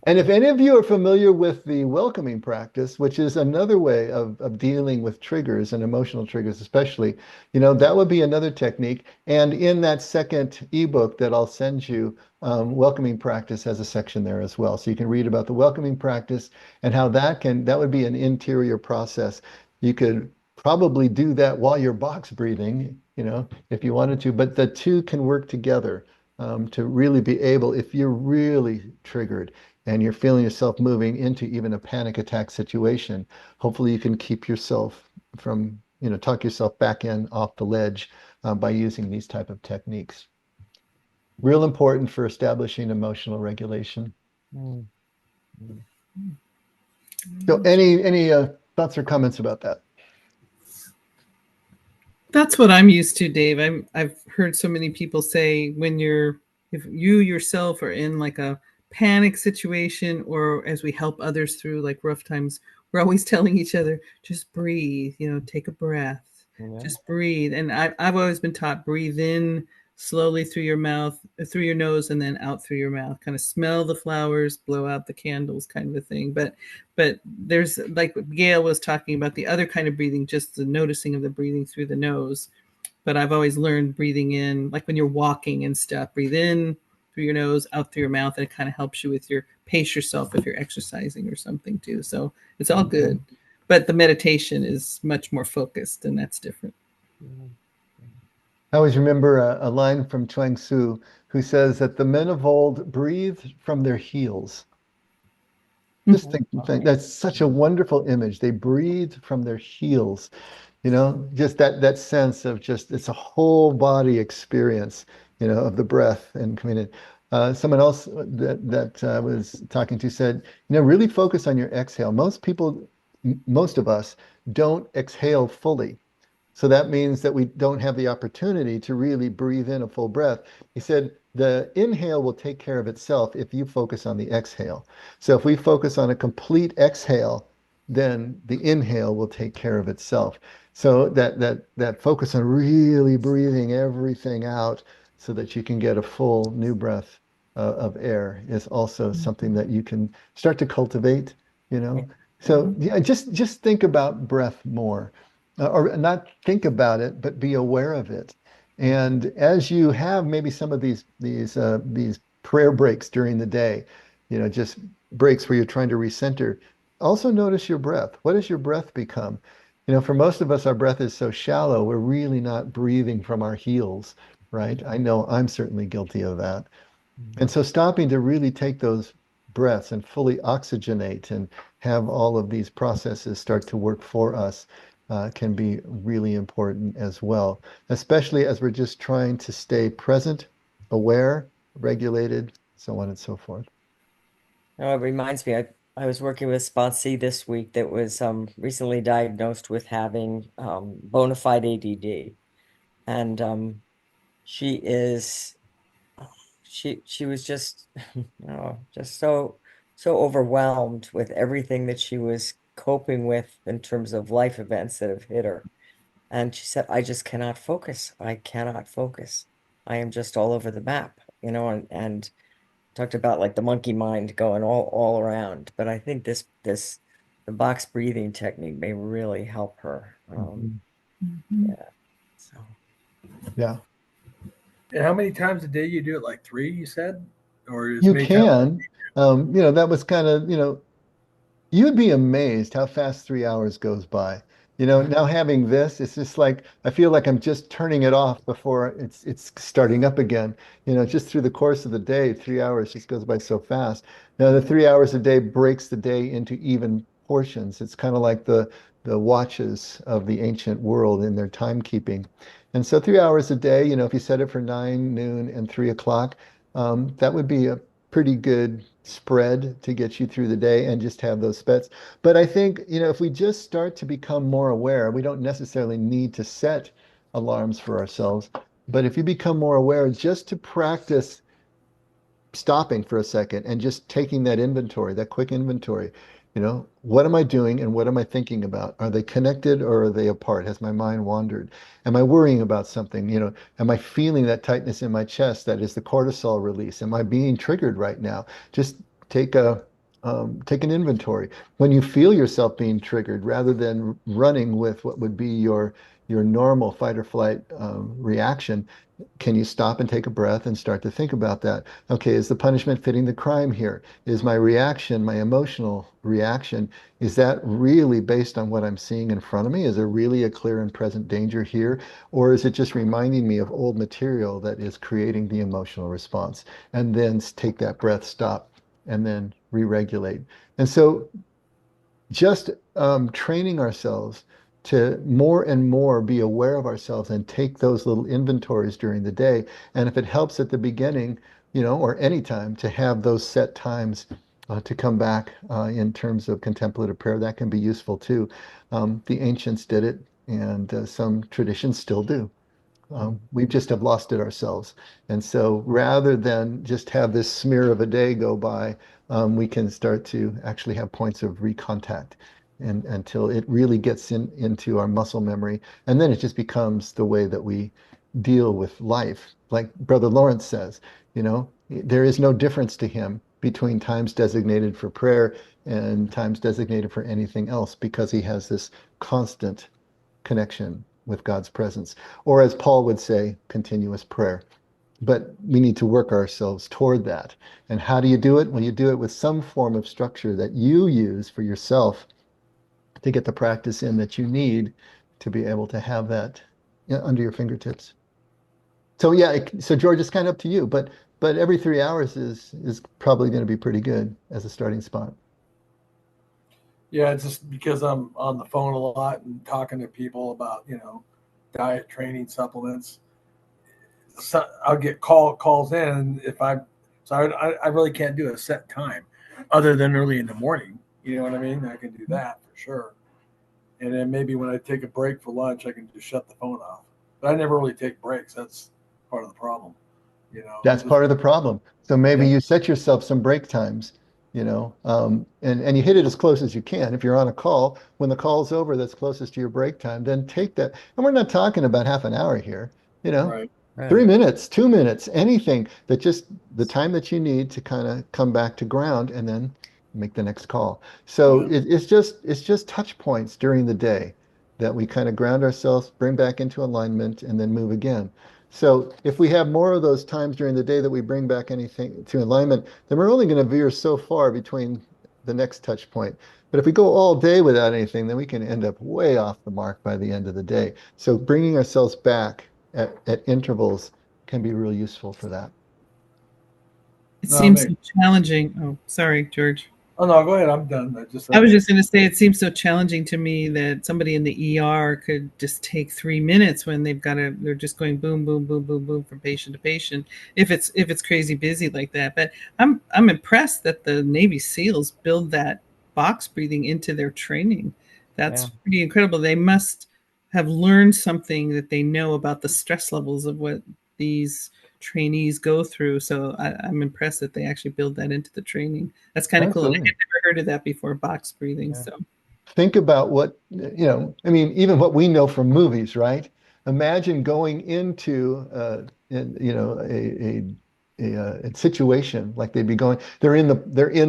And if any of you are familiar with the welcoming practice, which is another way of dealing with triggers and emotional triggers, especially, that would be another technique. And in that second ebook that I'll send you, welcoming practice has a section there as well. So you can read about the welcoming practice and how that would be an interior process. You could probably do that while you're box breathing, if you wanted to, but the two can work together to really be able, if you're really triggered and you're feeling yourself moving into even a panic attack situation, hopefully you can keep yourself from, talk yourself back in off the ledge by using these type of techniques. Real important for establishing emotional regulation. So any thoughts or comments about that? That's what I'm used to, Dave. I've heard so many people say if you yourself are in like a panic situation, or as we help others through like rough times, we're always telling each other, just breathe, take a breath, just breathe. And I've always been taught, breathe in slowly through your mouth, through your nose, and then out through your mouth. Kind of smell the flowers, blow out the candles, kind of a thing. But there's, like Gail was talking about, the other kind of breathing, just the noticing of the breathing through the nose. But I've always learned breathing in, like when you're walking and stuff, breathe in through your nose, out through your mouth, and it kind of helps you with pace yourself if you're exercising or something too. So it's all good. But the meditation is much more focused, and that's different. I always remember a line from Chuang Tzu who says that the men of old breathed from their heels. Just think that's such a wonderful image. They breathed from their heels, just that sense of just, it's a whole body experience, of the breath and coming in. Someone else that I was talking to said, really focus on your exhale. Most of us don't exhale fully. So that means that we don't have the opportunity to really breathe in a full breath. He said the inhale will take care of itself if you focus on the exhale. So if we focus on a complete exhale, then the inhale will take care of itself. So that focus on really breathing everything out so that you can get a full new breath of air is also something that you can start to cultivate, So yeah, just think about breath more or not think about it, but be aware of it. And as you have maybe some of these prayer breaks during the day, just breaks where you're trying to recenter, also notice your breath. What does your breath become? For most of us, our breath is so shallow, we're really not breathing from our heels, right? I know I'm certainly guilty of that. And so stopping to really take those breaths and fully oxygenate and have all of these processes start to work for us can be really important as well, especially as we're just trying to stay present, aware, regulated, so on and so forth. Oh, it reminds me, I was working with a sponsee this week that was recently diagnosed with having bona fide ADD. And she is she was just just so overwhelmed with everything that she was coping with in terms of life events that have hit her. And she said, I just cannot focus. I cannot focus. I am just all over the map, and talked about like the monkey mind going all around. But I think this the box breathing technique may really help her. Mhm. So Yeah. And how many times a day you do it? Like 3, you said? Or as You many times? can. That was kind of, you'd be amazed how fast 3 hours goes by. Now having this, it's just like I feel like I'm just turning it off before it's starting up again. Just through the course of the day, 3 hours just goes by so fast. Now the 3 hours a day breaks the day into even portions. It's kind of like the watches of the ancient world in their timekeeping. And so 3 hours a day, if you set it for 9, noon, and 3 o'clock, that would be a pretty good spread to get you through the day and just have those spets. But I think, if we just start to become more aware, we don't necessarily need to set alarms for ourselves. But if you become more aware, just to practice stopping for a second and just taking that inventory, that quick inventory. What am I doing and what am I thinking about? Are they connected or are they apart? Has my mind wandered? Am I worrying about something? Am I feeling that tightness in my chest? That is the cortisol release. Am I being triggered right now? Just take take an inventory. When you feel yourself being triggered, rather than running with what would be your normal fight or flight reaction, can you stop and take a breath and start to think about that? Okay, is the punishment fitting the crime here? Is my reaction, my emotional reaction, is that really based on what I'm seeing in front of me? Is there really a clear and present danger here? Or is it just reminding me of old material that is creating the emotional response? And then take that breath, stop, and then re-regulate. And so just training ourselves to more and more be aware of ourselves and take those little inventories during the day. And if it helps at the beginning, or any time to have those set times to come back in terms of contemplative prayer, that can be useful too. The ancients did it, and some traditions still do. We just have lost it ourselves. And so rather than just have this smear of a day go by, we can start to actually have points of recontact and until it really gets into our muscle memory. And then it just becomes the way that we deal with life. Like Brother Lawrence says, there is no difference to him between times designated for prayer and times designated for anything else because he has this constant connection with God's presence, or as Paul would say, continuous prayer. But we need to work ourselves toward that. And how do you do it? Well, you do it with some form of structure that you use for yourself to get the practice in that you need to be able to have that under your fingertips. So yeah, so George, it's kind of up to you, but every 3 hours is probably going to be pretty good as a starting spot. Yeah, it's just because I'm on the phone a lot and talking to people about, diet, training, supplements. So I'll get calls in if I really can't do a set time other than early in the morning. You know what I mean? I can do that for sure. And then maybe when I take a break for lunch, I can just shut the phone off. But I never really take breaks. That's part of the problem. That's Just part of the problem. So maybe yeah, you set yourself some break times, and you hit it as close as you can. If you're on a call, when the call's over, that's closest to your break time, then take that. And we're not talking about half an hour here, you know, right. 3 minutes, 2 minutes, anything that just the time that you need to kind of come back to ground and then make the next call. So Yeah. it's just touch points during the day that we kind of ground ourselves, bring back into alignment, and then move again. So if we have more of those times during the day that we bring back anything to alignment, then we're only going to veer so far between the next touch point. But if we go all day without anything, then we can end up way off the mark by the end of the day. So bringing ourselves back at intervals can be real useful for that. It No, seems so challenging. Oh, sorry, George. oh no, go ahead. I'm done. I was just going to say it seems so challenging to me that somebody in the ER could just take 3 minutes when they're just going boom, boom, boom, boom, boom from patient to patient. If it's crazy busy like that, but I'm impressed that the Navy SEALs build that box breathing into their training. That's pretty incredible. They must have learned something that they know about the stress levels of what these trainees go through. So I'm impressed that they actually build that into the training. That's kind of cool. And I had Absolutely. never heard of that before, box breathing. Yeah. So Think about what, I mean, even what we know from movies, right? Imagine going into, a a situation, like they'd be going, they're in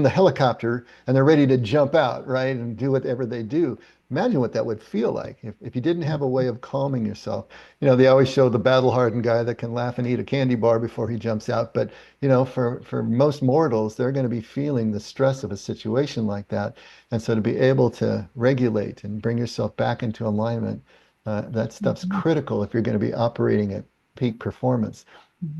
the helicopter and they're ready to jump out, right, and do whatever they do. Imagine what that would feel like if you didn't have a way of calming yourself. They always show the battle-hardened guy that can laugh and eat a candy bar before he jumps out. But for most mortals, they're going to be feeling the stress of a situation like that. And so to be able to regulate and bring yourself back into alignment, that stuff's critical if you're going to be operating at peak performance.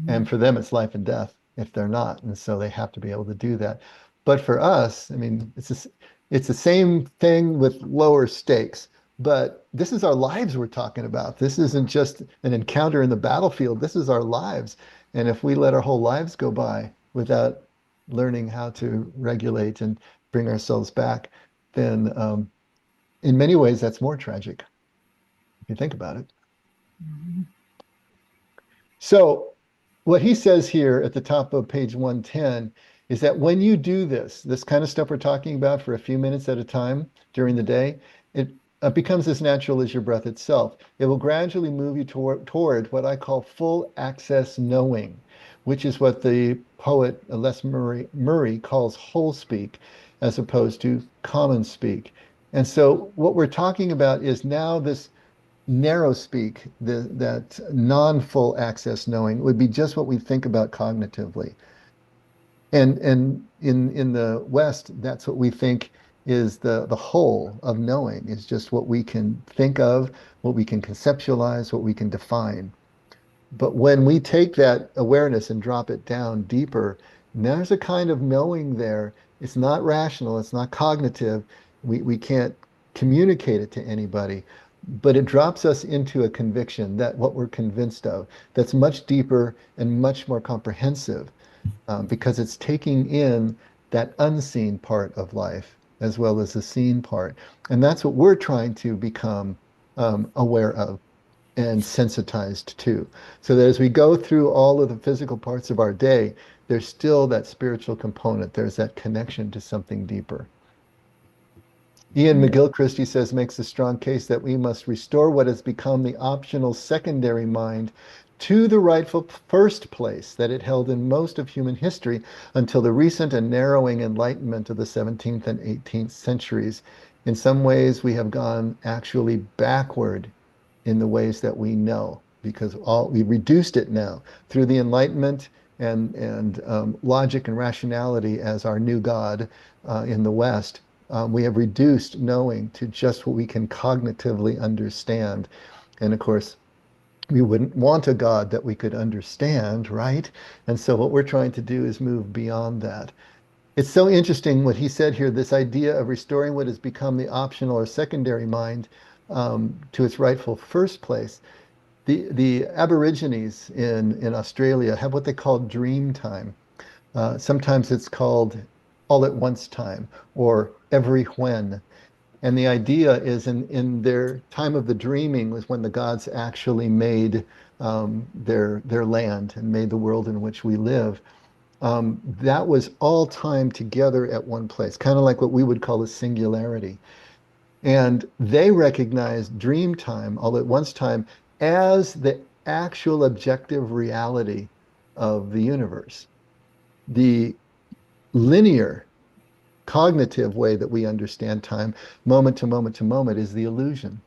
And for them, it's life and death if they're not. And so they have to be able to do that. But for us, I mean, it's the same thing with lower stakes. But this is our lives we're talking about. This isn't just an encounter in the battlefield. This is our lives. And if we let our whole lives go by without learning how to regulate and bring ourselves back, then in many ways, that's more tragic if you think about it. So what he says here at the top of page 110 is that when you do this kind of stuff we're talking about for a few minutes at a time during the day, it becomes as natural as your breath itself. It will gradually move you toward what I call full access knowing, which is what the poet Les Murray calls whole speak, as opposed to common speak. And so what we're talking about is now this narrow speak, that non-full access knowing would be just what we think about cognitively. And in the West, that's what we think is the whole of knowing, is just what we can think of, what we can conceptualize, what we can define. But when we take that awareness and drop it down deeper, there's a kind of knowing there. It's not rational, it's not cognitive. We can't communicate it to anybody, but it drops us into a conviction that what we're convinced of, that's much deeper and much more comprehensive, because it's taking in that unseen part of life as well as the seen part. And that's what we're trying to become aware of and sensitized to. So that as we go through all of the physical parts of our day, there's still that spiritual component. There's that connection to something deeper. Ian McGilchrist, he says, makes a strong case that we must restore what has become the optional secondary mind to the rightful first place that it held in most of human history until the recent and narrowing enlightenment of the 17th and 18th centuries. In some ways, we have gone actually backward in the ways that we know, because we reduced it now through the Enlightenment and logic and rationality as our new God in the West. We have reduced knowing to just what we can cognitively understand. And of course, we wouldn't want a God that we could understand, right? And so what we're trying to do is move beyond that. It's so interesting what he said here, this idea of restoring what has become the optional or secondary mind to its rightful first place. The Aborigines in Australia have what they call dream time. Sometimes it's called all at once time or every when. And the idea is in their time of the dreaming was when the gods actually made their land and made the world in which we live. That was all time together at one place, kind of like what we would call a singularity. And they recognized dream time, all at once time, as the actual objective reality of the universe. The linear cognitive way that we understand time, moment to moment to moment, is the illusion.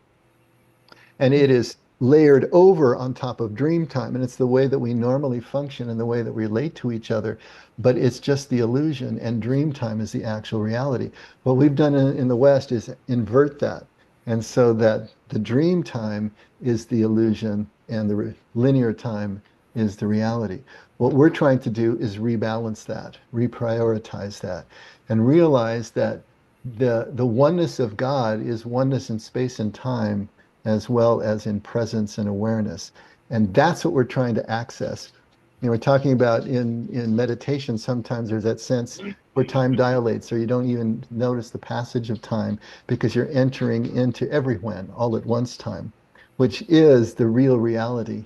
And it is layered over on top of dream time. And it's the way that we normally function and the way that we relate to each other. But it's just the illusion, and dream time is the actual reality. What we've done in the West is invert that. And so that the dream time is the illusion and the linear time is the reality. What we're trying to do is rebalance that, reprioritize that, and realize that the oneness of God is oneness in space and time as well as in presence and awareness. And that's what we're trying to access. We're talking about in meditation, sometimes there's that sense where time dilates, or you don't even notice the passage of time because you're entering into every when, all at once time, which is the real reality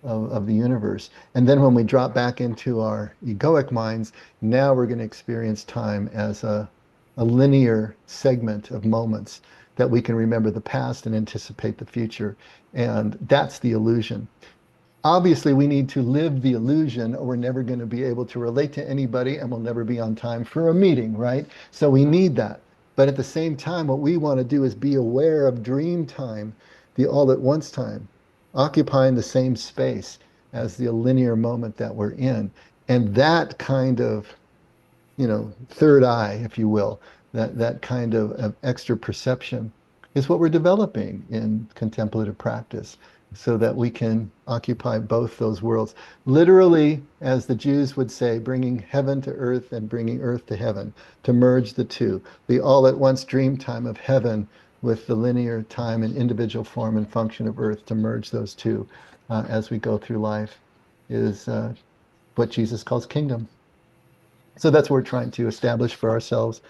of the universe. And then when we drop back into our egoic minds, now we're going to experience time as a linear segment of moments that we can remember the past and anticipate the future. And that's the illusion. Obviously, we need to live the illusion or we're never going to be able to relate to anybody and we'll never be on time for a meeting, right? So we need that. But at the same time, what we want to do is be aware of dream time, the all at once time, occupying the same space as the linear moment that we're in. And that kind of, third eye, if you will, that kind of extra perception is what we're developing in contemplative practice so that we can occupy both those worlds. Literally, as the Jews would say, bringing heaven to earth and bringing earth to heaven, to merge the two, the all at once dream time of heaven with the linear time and individual form and function of earth, to merge those two as we go through life is what Jesus calls kingdom. So that's what we're trying to establish for ourselves.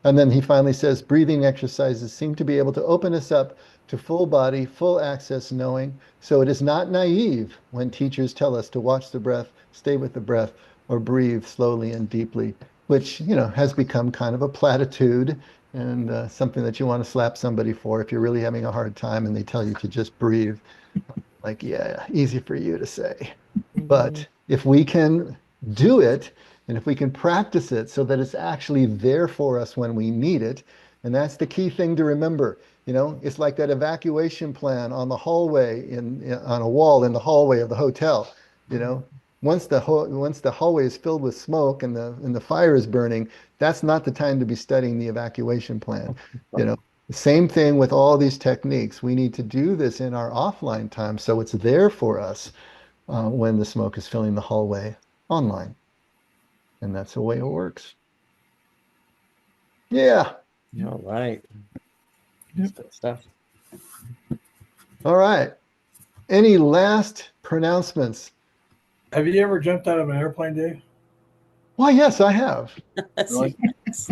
And then he finally says, breathing exercises seem to be able to open us up to full body, full access knowing. So it is not naive when teachers tell us to watch the breath, stay with the breath, or breathe slowly and deeply, which, has become kind of a platitude and something that you want to slap somebody for if you're really having a hard time and they tell you to just breathe. Like, yeah, easy for you to say. But if we can do it, and if we can practice it so that it's actually there for us when we need it, and that's the key thing to remember. It's like that evacuation plan on the hallway on a wall in the hallway of the hotel. Once the hallway is filled with smoke and the fire is burning, that's not the time to be studying the evacuation plan. Same thing with all these techniques. We need to do this in our offline time so it's there for us when the smoke is filling the hallway online. And that's the way it works. Yeah. All right. Yep. Good stuff. All right. Any last pronouncements? Have you ever jumped out of an airplane, Dave? Why, yes, I have. Really?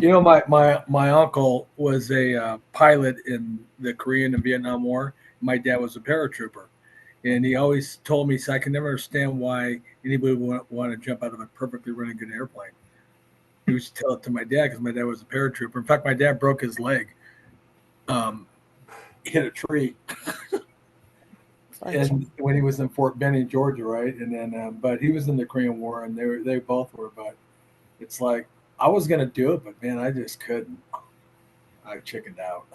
My uncle was a pilot in the Korean and Vietnam War. My dad was a paratrooper. And he always told me, so I can never understand why anybody would want to jump out of a perfectly running good airplane. He used to tell it to my dad because my dad was a paratrooper. In fact, my dad broke his leg, hit a tree, and when he was in Fort Benning, Georgia, right? And then, but he was in the Korean War, and they both were. But it's like I was gonna do it, but man, I just couldn't. I chickened out.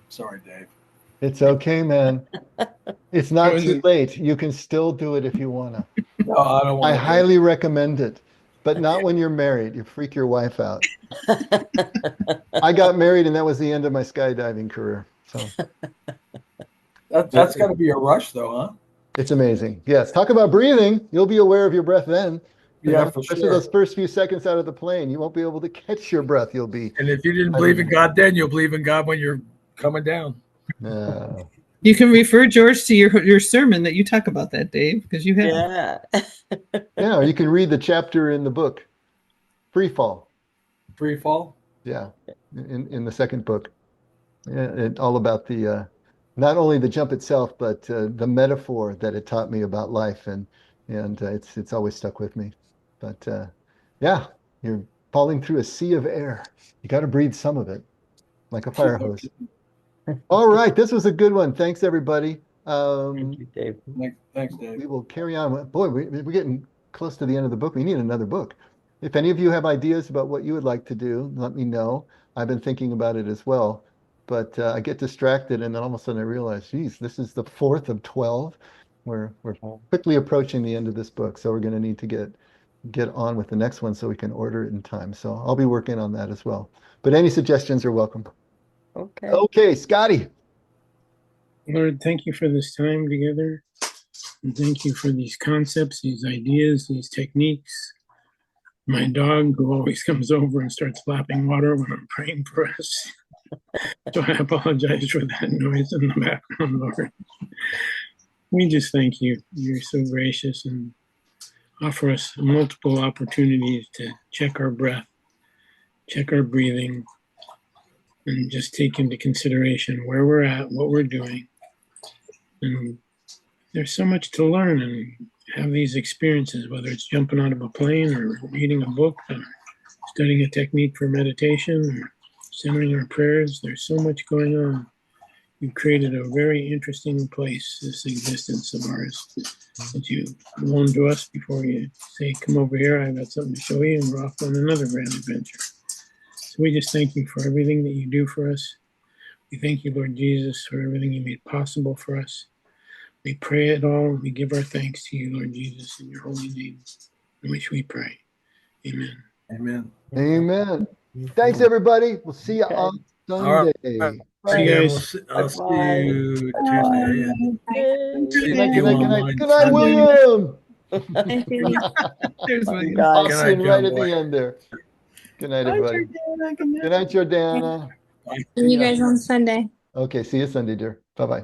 Sorry, Dave. It's okay, man. It's not too late. You can still do it if you want to. No, I don't want I to. highly recommend it, but not when you're married. You freak your wife out. I got married, and that was the end of my skydiving career. So That's got to be a rush, though, huh? it's amazing. Yes. Talk about breathing. You'll be aware of your breath then. Yeah, for Especially sure. those first few seconds out of the plane. You won't be able to catch your breath. You'll be. And if you didn't believe in God then, you'll believe in God when you're coming down. You can refer George to your sermon that you talk about that, Dave, because you have. Yeah. Yeah, or you can read the chapter in the book, Free Fall. Free fall? Yeah, in the second book. Yeah, all about the not only the jump itself, but the metaphor that it taught me about life, and it's always stuck with me. But yeah, you're falling through a sea of air. You got to breathe some of it, like a fire hose. All right, this was a good one. Thanks, everybody. Thank you, Dave. Thanks, Dave. We will carry on. Boy, we're getting close to the end of the book. We need another book. If any of you have ideas about what you would like to do, let me know. I've been thinking about it as well. But I get distracted, and then all of a sudden I realize, geez, this is the fourth of 12. We're quickly approaching the end of this book, so we're going to need to get on with the next one so we can order it in time. So I'll be working on that as well. But any suggestions are welcome. Okay. Okay, Scotty. Lord, thank you for this time together. And thank you for these concepts, these ideas, these techniques. My dog, who always comes over and starts lapping water when I'm praying for us. So I apologize for that noise in the background, Lord. We just thank you. You're so gracious and offer us multiple opportunities to check our breath, check our breathing, and just take into consideration where we're at, what we're doing. And there's so much to learn and have these experiences, whether it's jumping out of a plane or reading a book or studying a technique for meditation or centering our prayers. There's so much going on. You've created a very interesting place, this existence of ours, that you loaned to us before you say, come over here, I've got something to show you, and we're off on another grand adventure. So we just thank you for everything that you do for us. We thank you, Lord Jesus, for everything you made possible for us. We pray it all, and we give our thanks to you, Lord Jesus, in your holy name, in which we pray. Amen. Amen. Amen. Thanks, everybody. We'll see you Okay. on All right. Sunday. See you And guys. I'll see Bye-bye. you Tuesday. And Yay. Good night, good you night, good night. online Good night, Sunday. William. There's You William. guys. Pops in Good right night, at the John end there. Good night, Bye, everybody. Jordana. Good night. Good night, Jordana. Boy. See you guys on Sunday. Okay, see you Sunday, dear. Bye-bye.